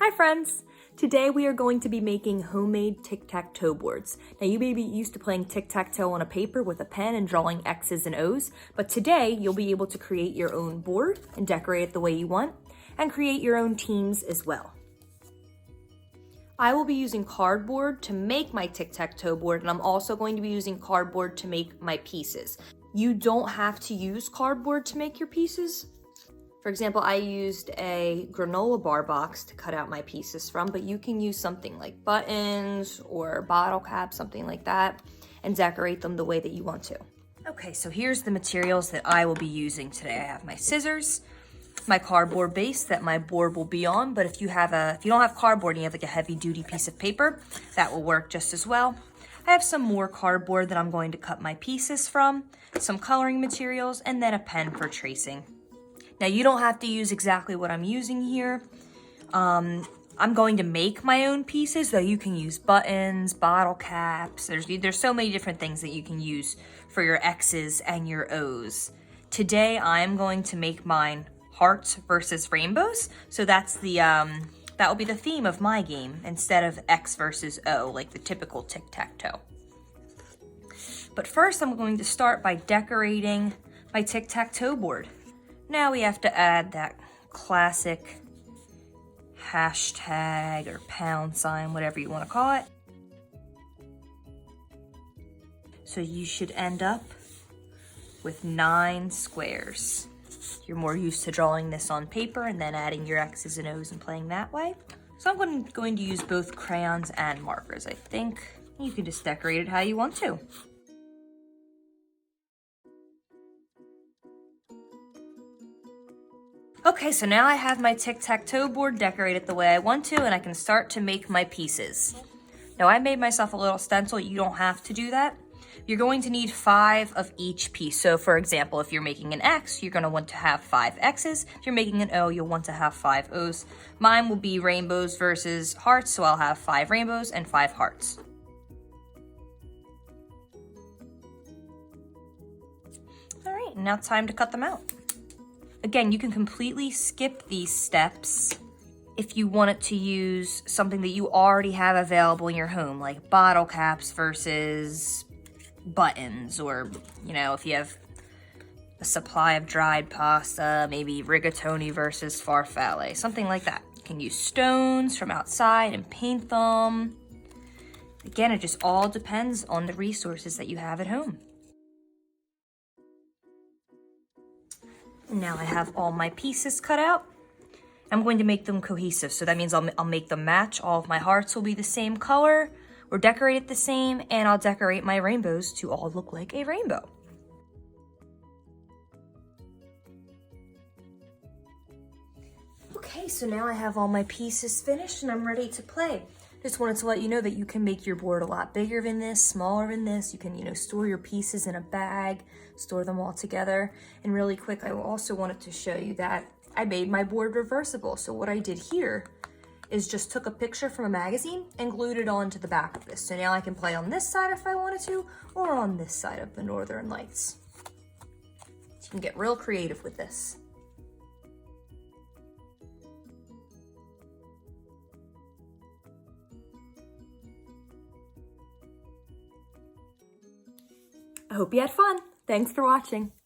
Hi friends! Today we are going to be making homemade tic-tac-toe boards. Now you may be used to playing tic-tac-toe on a paper with a pen and drawing X's and O's, but today you'll be able to create your own board and decorate it the way you want, and create your own teams as well. I will be using cardboard to make my tic-tac-toe board, and I'm also going to be using cardboard to make my pieces. You don't have to use cardboard to make your pieces. For example, I used a granola bar box to cut out my pieces from, but you can use something like buttons or bottle caps, something like that, and decorate them the way that you want to. Okay, so here's the materials that I will be using today. I have my scissors, my cardboard base that my board will be on, but if you don't have cardboard and you have like a heavy duty piece of paper, that will work just as well. I have some more cardboard that I'm going to cut my pieces from, some coloring materials, and then a pen for tracing. Now you don't have to use exactly what I'm using here. I'm going to make my own pieces, though you can use buttons, bottle caps. There's so many different things that you can use for your X's and your O's. Today I'm going to make mine hearts versus rainbows. So that's that will be the theme of my game instead of X versus O, like the typical tic-tac-toe. But first I'm going to start by decorating my tic-tac-toe board. Now we have to add that classic hashtag or pound sign, whatever you want to call it. So you should end up with 9 squares. You're more used to drawing this on paper and then adding your X's and O's and playing that way. So I'm going to use both crayons and markers, I think. You can just decorate it how you want to. Okay, so now I have my tic-tac-toe board decorated the way I want to, and I can start to make my pieces. Now I made myself a little stencil. You don't have to do that. You're going to need 5 of each piece. So for example, if you're making an X, you're gonna want to have 5 X's. If you're making an O, you'll want to have 5 O's. Mine will be rainbows versus hearts, so I'll have 5 rainbows and 5 hearts. All right, now time to cut them out. Again, you can completely skip these steps if you wanted to use something that you already have available in your home, like bottle caps versus buttons, or, you know, if you have a supply of dried pasta, maybe rigatoni versus farfalle, something like that. You can use stones from outside and paint them. Again, it just all depends on the resources that you have at home. Now I have all my pieces cut out. I'm going to make them cohesive, so that means I'll make them match. All of my hearts will be the same color, or decorated the same, and I'll decorate my rainbows to all look like a rainbow. Okay, so now I have all my pieces finished and I'm ready to play. Just wanted to let you know that you can make your board a lot bigger than this, smaller than this. You can, store your pieces in a bag, store them all together. And really quick, I also wanted to show you that I made my board reversible. So what I did here is just took a picture from a magazine and glued it onto the back of this. So now I can play on this side if I wanted to, or on this side of the Northern Lights. So you can get real creative with this. I hope you had fun. Thanks for watching.